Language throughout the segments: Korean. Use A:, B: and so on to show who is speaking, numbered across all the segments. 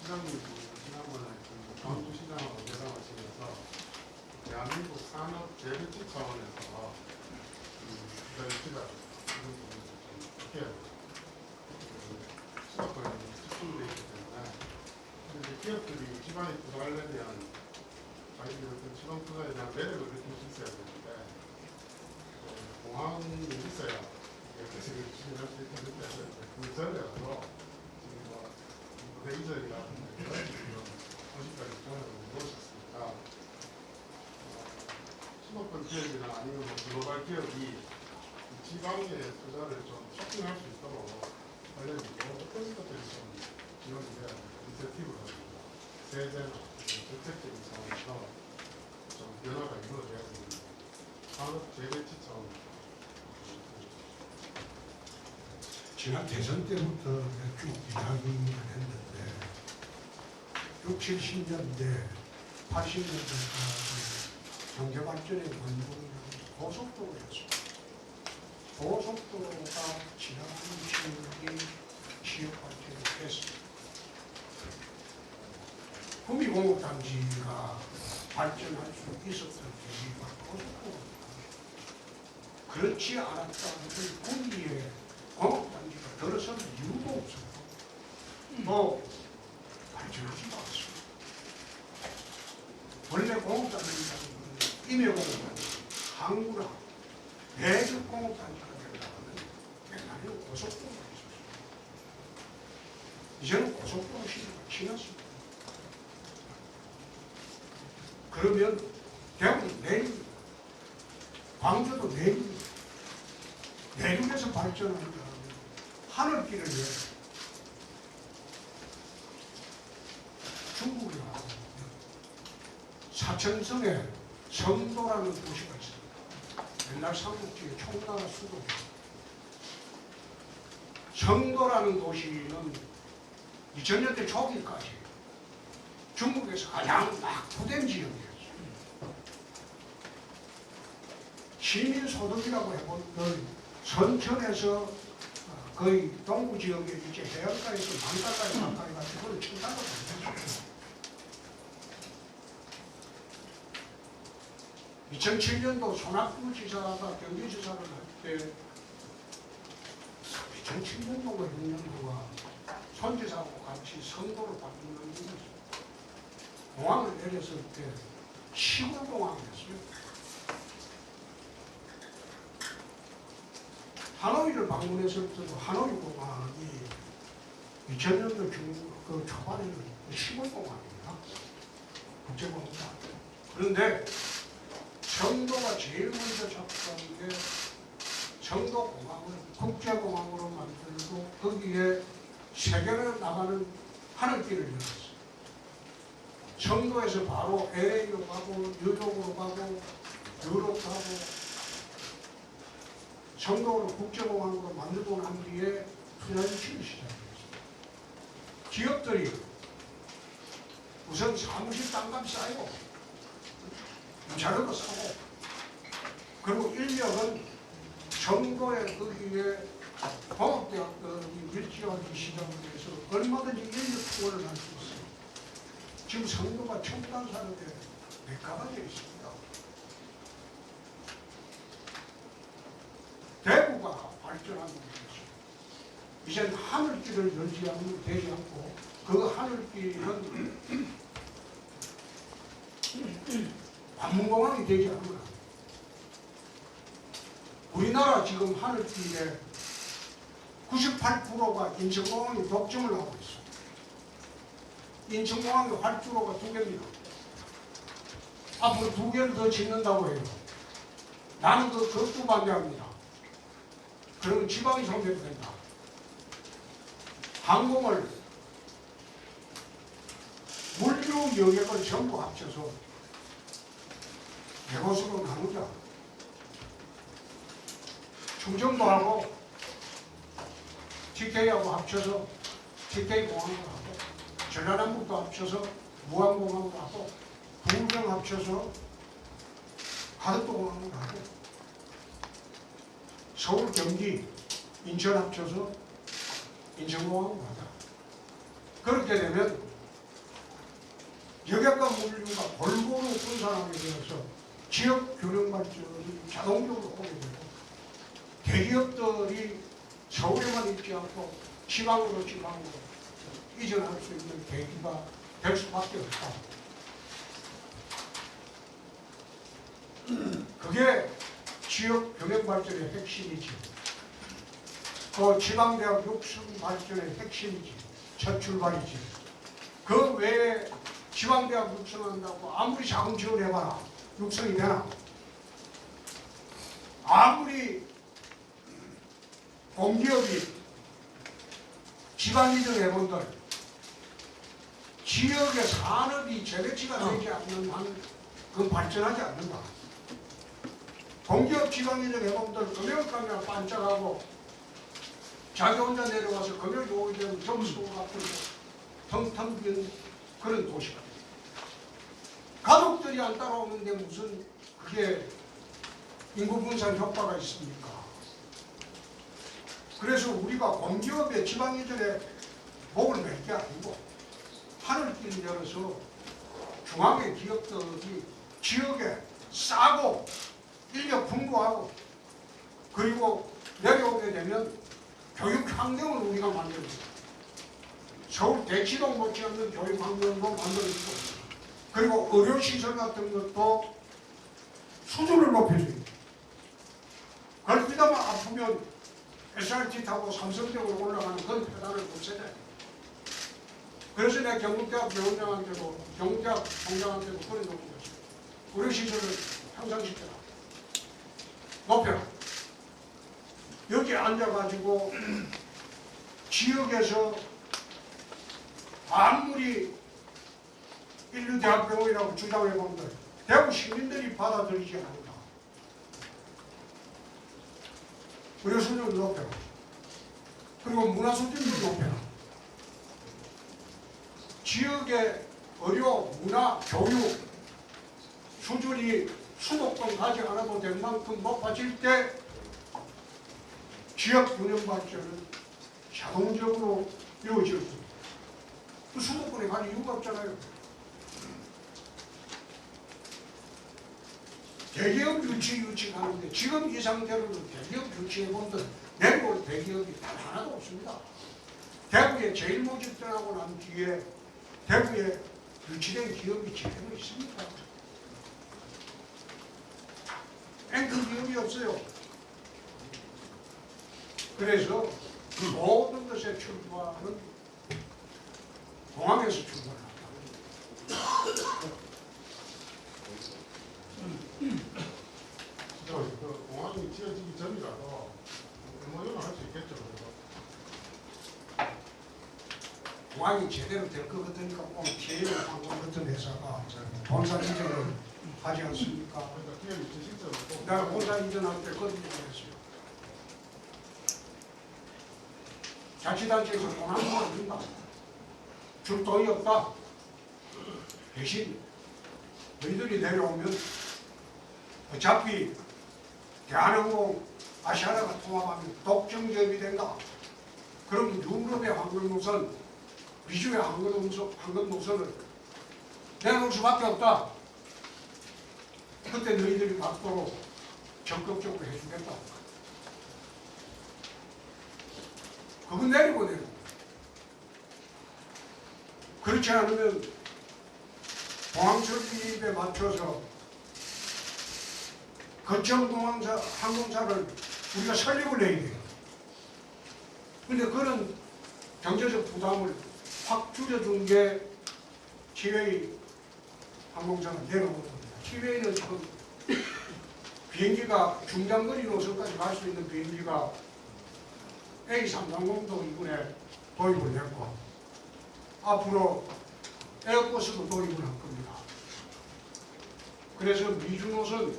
A: 시장님 지난번에 광주시장하고 대담하시면서 대한민국 산업 재배치 차원에서 기가 이런 부분을 좀 어떻게 수도권에 집중되어 있기 때문에 이제 기업들이 지방에 투자하려면 자기들 지방 투자에 대한 매력을 느낄 수 있어야 되는데 공항이 있어야 지금 추진할 수 있게 느껴서 그 전에라도 지금 뭐 회의적이라든가 이런 소식까지 전화를 모셨으니까 수도권 기업이나 아니면 뭐 글로벌 기업이 지방에 투자를 좀 촉진할 수 있도록 관련해서 어떤 것들이 좀 지원이 돼야 됩니다. 인센티브라든가 세제나 정책적인 차원에서 좀 변화가 이루어져야 됩니다. 산업 재배치 차원에서
B: 지난 대선 때부터 쭉 이야기를 했는데 60, 70년대, 80년대까지 경제발전의 원동력은 고속도로였습니다. 고속도로가 지나가는 지역이 지역발전이 됐습니다. 구미공업단지가 발전할 수 있었던 계기가 고속도로입니다. 그렇지 않았다면 구미에 공업단지가 들어설 이유가 없어요. 뭐 발전하지도 않습니다. 원래 공업단지라는 것은 임해공업단지, 항구라, 대륙공업단지가 되려면 옛날에 고속도로가 있었습니다. 이제는 고속도로 시대가 지났습니다. 그러면 대구는 내립니다. 광주도 내립니다. 내륙에서 발전하는 하늘길을 위해 중국에 가고 사천성에 성도라는 도시가 있습니다. 옛날 삼국지의 총나라 수도. 성도라는 도시는 2000년대 초기까지 중국에서 가장 낙후된 지역이었어요. 시민소득이라고 해본 선천에서 거의 동부 지역에 이제 해안가에서 강가까지 가까이 가서 그걸 청산을 못했어요. 2007년도 손학규 지사가 경기지사를 할 때 2007년도가 6년도가 손 지사하고 같이 선도를 바꾸는 일이 있었어요. 공항을 내렸을 때 시골 공항이었어요. 하노이를 방문했을 때도 하노이 공항이 2000년도 그 초반에는 시골 공항입니다. 국제공항이 아니에요. 그런데 청도가 제일 먼저 접근한 게 청도 공항을 국제공항으로 만들고 거기에 세계로 나가는 하늘길을 열었어요. 청도에서 바로 LA로 가고 뉴욕으로 가고 유럽 가고 청도를 국제공항으로 만들고 난 뒤에 투자유치를 시작했습니다. 기업들이 우선 사무실 땅값 싸고 자료도 사고 그리고 인력은 청도에 거기에 공업대학들이 밀집하기 시작해서 얼마든지 인력 투어를 할 수 있어요. 지금 청도가 첨단 산업의 메카가 되어 있습니다. 대구가 발전하고 있어요. 이제는 하늘길을 열지 않으면 되지 않고 그 하늘길은 관문공항이 되지 않으면 우리나라 지금 하늘길에 98%가 인천공항이 독점을 하고 있어요. 인천공항의 활주로가 2개입니다. 앞으로 2개를 더 짓는다고 해요. 나는 그것도 반대합니다. 그러면 지방이 손대도 된다. 항공을 물류 영역을 전부 합쳐서 100곳으로 나누자. 충청도하고 TK하고 합쳐서 TK공항으로 하고 전라남북도 합쳐서 무안공항으로 하고 부경 합쳐서 가덕도공항으로 하고 서울, 경기, 인천 합쳐서 인천공항으로 하자. 그렇게 되면 여객과 물류가 골고루 분산하게 되어서 지역 균형 발전이 자동적으로 오게 되고 대기업들이 서울에만 있지 않고 지방으로 이전할 수 있는 계기가 될 수밖에 없다. 그게 지역 균형 발전의 핵심이지. 그 지방대학 육성 발전의 핵심이지. 첫 출발이지. 그 외에 지방대학 육성한다고 아무리 자금 지원해봐라. 육성이 되나? 아무리 공기업이 지방이전 해본들 지역의 산업이 재배치가 되지 않는 한 그건 발전하지 않는다. 공기업 지방이전 해본들 금융감이랑 반짝하고 자기 혼자 내려와서 금융이 오게 되면 점수 같은 텅텅 빈 그런 도시가 됩니다. 가족들이 안 따라오는데 무슨 그게 인구 분산 효과가 있습니까? 그래서 우리가 공기업의 지방이전에 목을 맬 게 아니고 하늘길 열어서 중앙의 기업들이 지역에 싸고 인력 풍부하고 그리고 내려오게 되면 교육 환경을 우리가 만들어줍니다. 서울 대치동 못지않는 교육 환경도 만들어주고 그리고 의료시설 같은 것도 수준을 높여줍니다. 걸리다만 아프면 SRT 타고 삼성역으로 올라가는 그런 페달을 못 세대. 그래서 내가 경북대학 병원장한테도 경북대학 총장한테도 그래 놓은 거지. 의료시설을 향상시켜라. 높여라. 여기 앉아가지고 지역에서 아무리 인류대학병원이라고 주장해본들 대구 시민들이 받아들이지 않는다. 의료 수준을 높여라. 그리고 문화 수준을 높여라. 지역의 의료, 문화, 교육 수준이 수도권 가지 않아도 될 만큼 높아질 때 지역 균형 발전은 자동적으로 이루어질 겁니다. 그 수도권에 갈 이유가 없잖아요. 대기업 유치 가는데 지금 이 상태로는 대기업 유치해본들 내려올 대기업이 단 하나도 없습니다. 대구에 제일 모집되고 난 뒤에 대구에 유치된 기업이 제대로 있습니까? 앵커 기업이 없어요. 그래서 모든 것의 출발은 공항에서 출발한다.
A: 그 공항이 지어지기 전이라도 MOU는 할 수 있겠죠.
B: 공항이 제대로 될 것 같으니까 꼭 TL 항공 같은 회사가 본사 이전을 하지 않습니까?
A: 그러니까 기업 유치 실제로 꼭
B: 내가 본사 이전할 때 그런 얘기를 했어요. 자치단체에서 돈 한 번 준다. 줄 돈이 없다. 대신 너희들이 내려오면 어차피 대한항공 아시아나가 통합하면 독점기업이 된다. 그럼 유럽의 항공 노선, 미주의 항공 노선을 내놓을 수밖에 없다. 그때 너희들이 받도록 적극적으로 해주겠다. 그건 내리고. 그렇지 않으면 공항 설비에 맞춰서 거점 항공사를 우리가 설립을 해야 돼요. 근데 그런 경제적 부담을 확 줄여준 게 티웨이 항공사가 내려온 겁니다. 티웨이는 지금 비행기가 중장거리 노선까지 갈 수 있는 비행기가 A330도 이번에 도입을 했고 앞으로 에어버스도 도입을 할 겁니다. 그래서 미주 노선,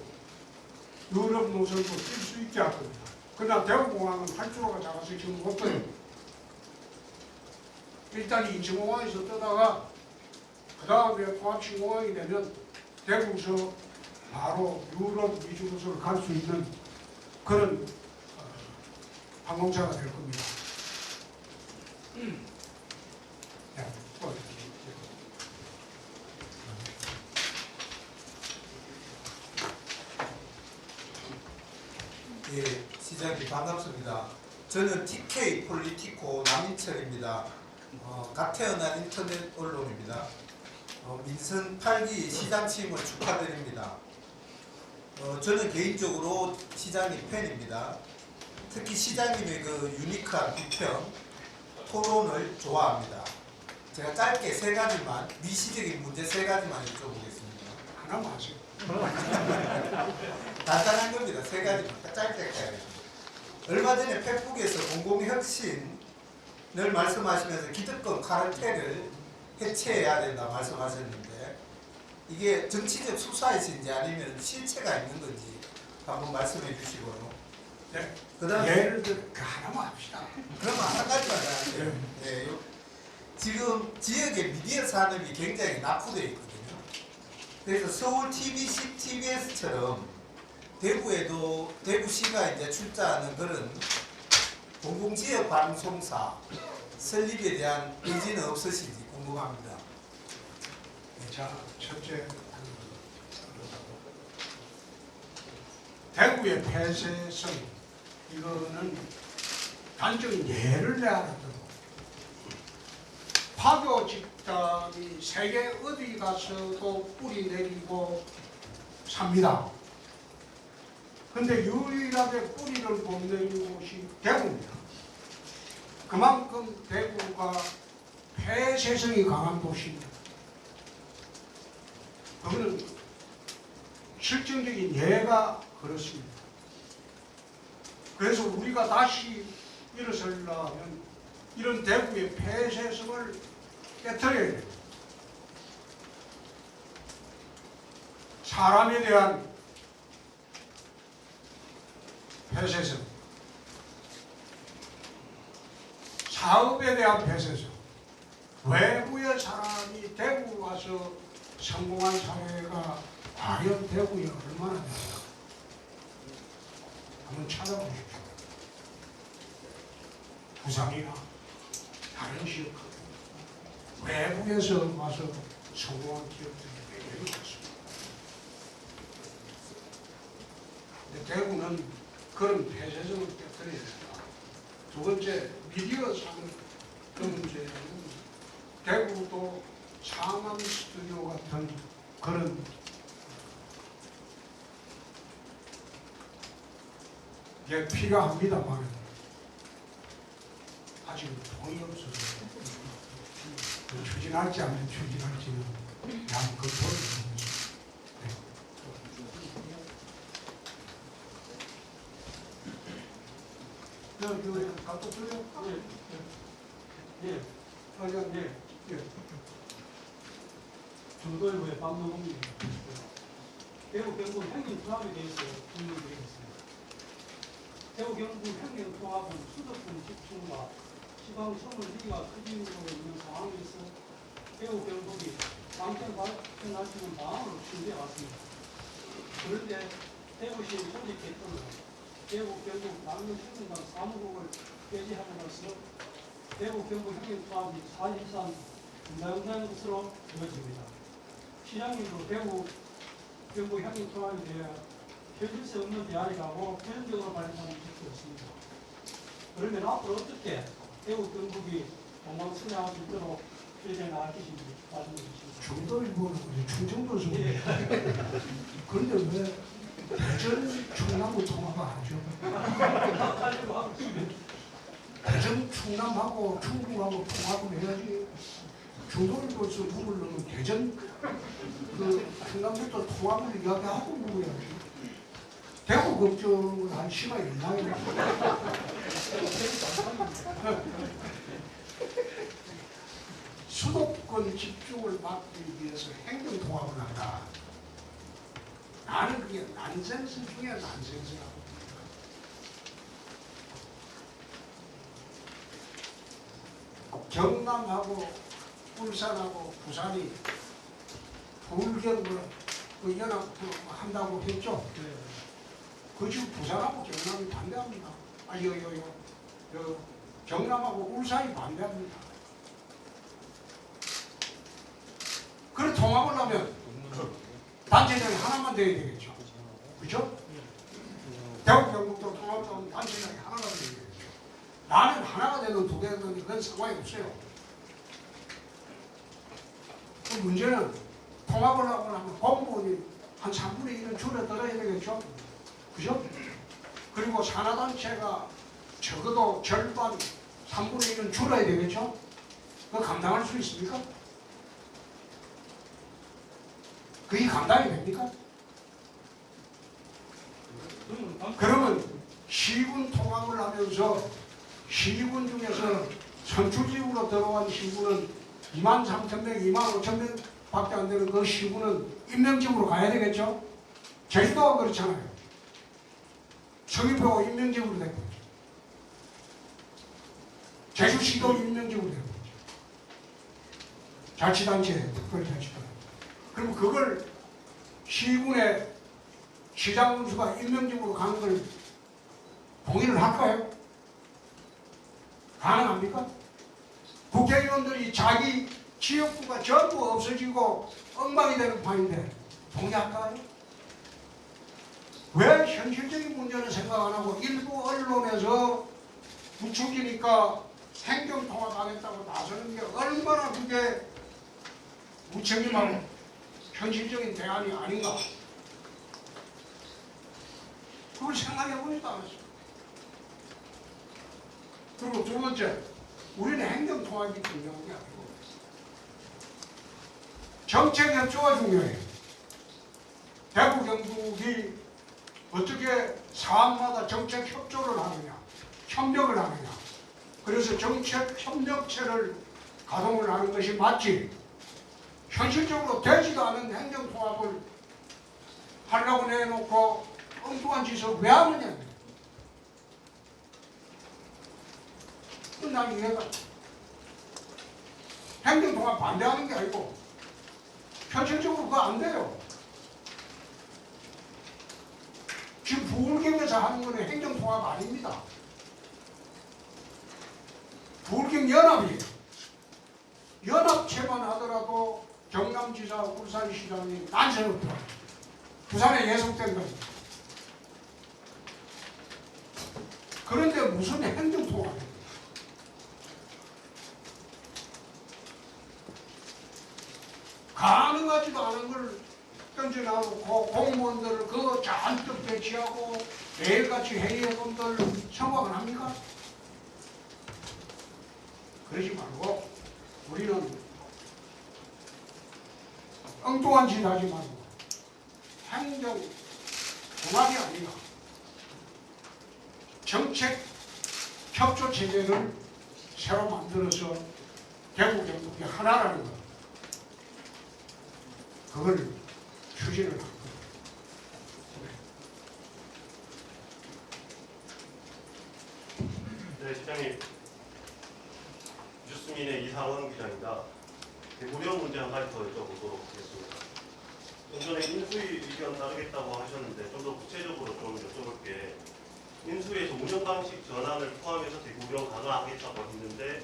B: 유럽 노선도 뛸 수 있게 할 겁니다. 그러나 대구공항은 활주로가 작아서 지금 못 떠요. 일단 인천공항에서 뜨다가 그 다음에 포항신공항이 되면 대구에서 바로 유럽 미주 노선을 갈 수 있는 그런 항공사가 될 겁니다.
C: 반갑습니다. 저는 TK 폴리티코 남인철입니다. 갓 태어난 인터넷 언론입니다. 민선 8기 시장 취임을 축하드립니다. 저는 개인적으로 시장님 팬입니다. 특히 시장님의 그 유니크한 비평, 토론을 좋아합니다. 제가 짧게 세 가지만, 미시적인 문제 세 가지만 여쭤보겠습니다.
B: 하나만 하세요.
C: 간단한 겁니다. 세 가지만 짧게 해야겠습니다. 얼마 전에 페북에서 공공혁신을 말씀하시면서 기득권 카르텔을 해체해야 된다 말씀하셨는데 이게 정치적 수사이신지 아니면 실체가 있는 건지 한번 말씀해 주시고요.
B: 네.
C: 그다음에
B: 예를 들어 하나만 합시다.
C: 그러면 한 가지만 할게요. 네. 지금 지역의 미디어 산업이 굉장히 낙후되어 있거든요. 그래서 서울 TBC, TBS처럼 대구에도 대구시가 이제 출자하는 그런 공공지역 방송사 설립에 대한 의지는 없으신지 궁금합니다.
B: 자, 첫째, 대구의 폐쇄성 이거는 단적인 예를 내야하더라도 파교 집단이 세계 어디 가서도 뿌리 내리고 삽니다. 근데 유일하게 뿌리를 못 내린 곳이 대구입니다. 그만큼 대구가 폐쇄성이 강한 도시입니다. 그거는 실증적인 예가 그렇습니다. 그래서 우리가 다시 일어서려면 이런 대구의 폐쇄성을 깨뜨려야 됩니다. 사람에 대한 폐쇄성, 사업에 대한 폐쇄성, 외부의 사람이 대구 와서 성공한 사회가 과연 대구에 얼마나 됩니까? 한번 찾아보십시오. 부산이나 다른 지역 외부에서 와서 성공한 기업들이 매우 많습니다. 근데 대구는 그런 폐쇄성을 깨뜨려야 된다. 두 번째, 미디어 산업 그 문제는 대구도 상암 스튜디오 같은 그런 게 필요합니다만 아직 돈이 없어서 추진할지 안 추진할지는 양 검토를 해보겠습니다. 네. 갖다 줄여?
D: 예.
B: 그냥
D: 예.
B: 예.
D: 중도일보의 박노동입니다. 대구 경북 행정통합에 대해서 질문드리겠습니다. 대구 경북 행정통합은 수도권 집중과 지방 소멸위기가 크기로 있는 상황에서 대구 경북이 방편 발전할 수 있는 방안을 준비해 왔습니다. 그런데 대구시 조직 개편은 대구 경북 남녀행정당 사무국을 폐지함으로써 대구 경북 행정통합이 사실상 중단된 것으로 보여집니다. 시장님도 대구 경북 행정통합에 대해 현실성 없는 대안이라고 표현적으로 발표한 적도 있습니다. 그러면 앞으로 어떻게 대구 경북이 공방성장할 수 있도록 실행해 나갈 것인지 말씀해 주십시오.
B: 중도일보는 충청도에서
D: 예.
B: 그런데 왜 대전 충남부 통합을 안 하죠?
D: 하려고 하고 있습니다.
B: 대전 충남하고 충북하고 통합을 해야지. 중도일보에서 누굴 넣으면 대전 그 충남부터 통합을 이야기하고 누구야지. 대구 걱정은 한 시간 일당이네. 수도권 집중을 막기 위해서 행정통합을 한다. 나는 그게 난센스 중에 난센스라고. 경남하고 울산하고 부산이 불경을 그 연합 한다고 했죠. 그 지금 부산하고 경남이 반대합니다. 경남하고 울산이 반대합니다. 그걸 통합을 하면 단체장이 하나만 돼야 되겠죠. 그죠? 대구 경북도 통합자원 단체장이 하나가 되는 거죠. 나는 하나가 되는 두 개가 되는 그건 상관이 없어요. 그 문제는 통합을 하고 나면 공무원이 한 3분의 1은 줄어들어야 되겠죠. 그죠? 그리고 산하단체가 적어도 절반 3분의 1은 줄어야 되겠죠. 그거 감당할 수 있습니까? 그게 감당이 됩니까? 그러면 시군 통합을 하면서 시군 중에서 선출직으로 들어간 시군은 23,000명, 25,000명 밖에 안 되는 그 시군은 임명직으로 가야 되겠죠? 제주도가 그렇잖아요. 서귀포가 임명직으로 되고 있죠. 제주시도 임명직으로 되고 있죠. 자치단체, 특별자치단. 그럼 그걸 시군의 시장 군수가 임명직으로 가는 걸 동의를 할까요? 가능합니까? 국회의원들이 자기 지역구가 전부 없어지고 엉망이 되는 판인데 동의할까요? 왜 현실적인 문제는 생각 안 하고 일부 언론에서 부추기니까 행정통합하겠다고 나서는 게 얼마나 그게 무책임하고 현실적인 대안이 아닌가? 그걸 생각해 보지도 않았어요. 그리고 두 번째, 우리는 행정통합이 중요한 게 아니고 정책협조가 중요해요. 대구 경북이 어떻게 사안마다 정책협조를 하느냐, 협력을 하느냐. 그래서 정책협력체를 가동을 하는 것이 맞지. 현실적으로 되지도 않은 행정통합을 하려고 내놓고 엉뚱한 짓을 왜 하느냐. 난 이해가. 행정통합 반대하는 게 아니고 현실적으로 그거 안 돼요. 지금 부울경에서 하는 거는 행정통합 아닙니다. 부울경 연합이에요. 연합체만 하더라도 경남지사, 울산시장이 난세롭다. 부산에 예속된다. 그런데 무슨 행정통합이에요? 가능하지도 않은 걸 던져나오고 공무원들을 그거 잔뜩 배치하고 매일같이 회의해본들 생각은 합니까? 그러지 말고 우리는 엉뚱한 짓 하지 말고 행정 통합이 아니라 정책 협조 체제를 새로 만들어서 대구 경북이 하나라는 것. 그걸 추진을 한 거예요.
E: 네, 시장님. 뉴스민의 이상원 기자입니다. 대구령 문제 한 가지 더 여쭤보도록 하겠습니다. 좀 전에 인수위 의견 따르겠다고 하셨는데 좀 더 구체적으로 좀 여쭤볼게. 인수위에서 운영 방식 전환을 포함해서 대구령 강화하겠다고 했는데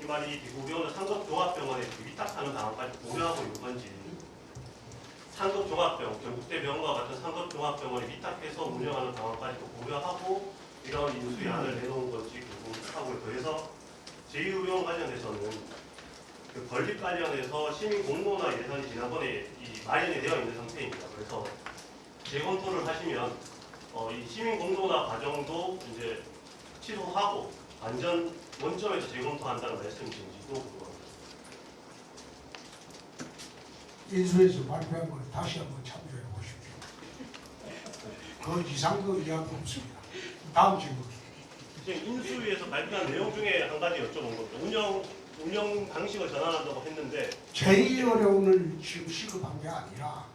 E: 이 말이 대구령은 상급종합병원에 위탁하는 방안까지 고려하고 있는 건지, 상급종합병원, 경북대병원과 같은 상급종합병원에 위탁해서 운영하는 방안까지도 고려하고 이런 인수위안을 내놓은 건지 궁금하고요. 그래서 제2의원 관련해서는 그 건립 관련해서 시민 공모나 예산이 지난번에 이 마련이 되어 있는 상태입니다. 그래서 재검토를 하시면 이 시민 공모나 과정도 이제 취소하고 완전 원점에서 재검토한다는 말씀이신지도 궁금합니다.
B: 인수에서 발표한 걸 다시 한번 참조해 보십시오. 그 이상 그 이야기 없습니다. 다음 질문.
E: 지금 인수위에서 발표한 내용 중에 한 가지 여쭤본 겁니다. 운영 방식을 전환한다고 했는데
B: 제일 어려움을 지금 시급한 게 아니라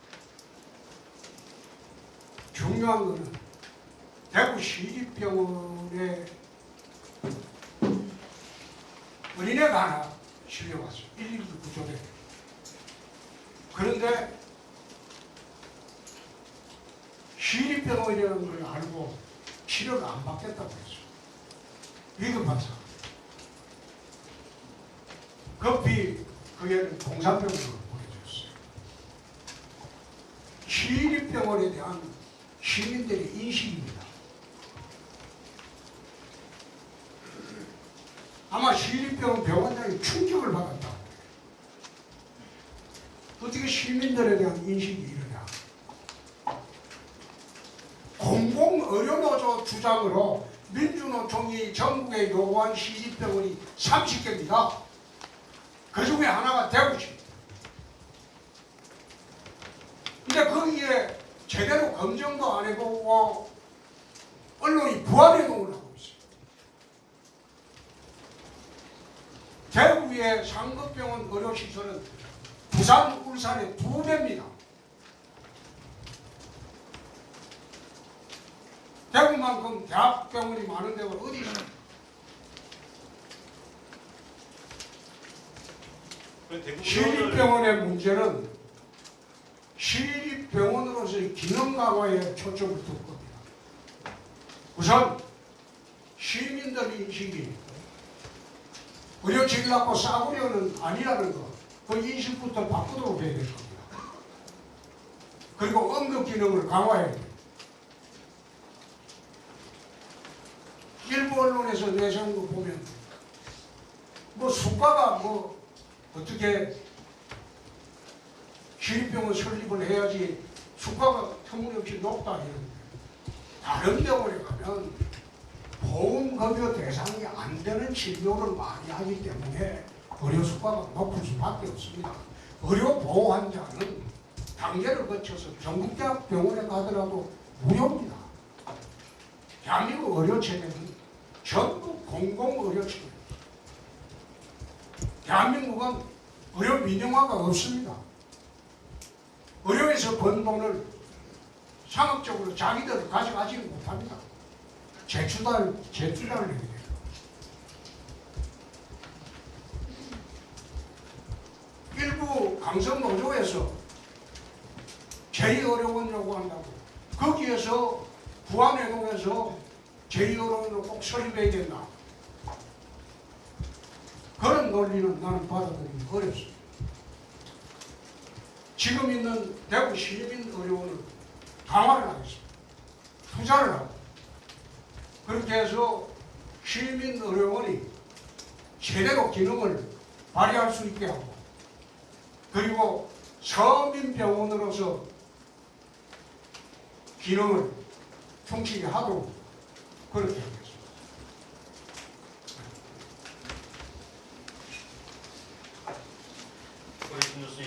B: 중요한 거는 대구 시립병원에 어린애가 하나 실려왔어요. 119 구조대. 그런데 시립병원이라는 걸 알고 치료를 안 받겠다고 했어요. 위급한 상황. 급히 그게 동산병원으로 보내줬어요. 시립병원에 대한 시민들의 인식입니다. 시립병원 병원장이 충격을 받았다. 어떻게 시민들에 대한 인식이 이러냐. 공공의료노조 주장으로 민주노총이 전국에 요구한 시립병원이 30개입니다. 그 중에 하나가 대구시. 근데 거기에 제대로 검증도 안 해보고 언론이 부안해동을 하고 있어요. 대구의 상급병원 의료시설은 부산, 울산의 2배입니다. 대구만큼 대학병원이 많은 데가 어디 있어요? 시립병원의 문제는 시립병원으로서의 기능 강화에 초점을 둔 겁니다. 우선 시민들 인식이 의료 질납고 싸구려는 아니라는 것, 그 인식부터 바꾸도록 해야 될 겁니다. 그리고 응급 기능을 강화해야 돼요. 일부 언론에서 내세운 거 보면 뭐 수가가 뭐 어떻게 시립병원 설립을 해야지 수가가 터무니없이 높다 이런. 다른 병원에 가면 보험급여 대상이 안 되는 진료를 많이 하기 때문에 의료 수가가 높을 수밖에 없습니다. 의료보호 환자는 단계를 거쳐서 전국대학 병원에 가더라도 무료입니다. 대한민국 의료체계는 전부 공공의료체계입니다. 대한민국은 의료 민영화가 없습니다. 의료에서 번 돈을 상업적으로 자기들 가져가지는 못합니다. 재투자를 해야 돼요. 일부 강성노조에서 제2의료원 요구한다고 거기에서 부안회동에서 제2의료원을 꼭 설립해야 된다. 그런 논리는 나는 받아들이기 어렵습니다. 지금 있는 대구 시민의료원을 강화를 하겠습니다. 투자를 하고 그렇게 해서 시민의료원이 제대로 기능을 발휘할 수 있게 하고 그리고 서민병원으로서 기능을 충실히 하도록 그렇게 하겠습니다.
E: 우리 김 교수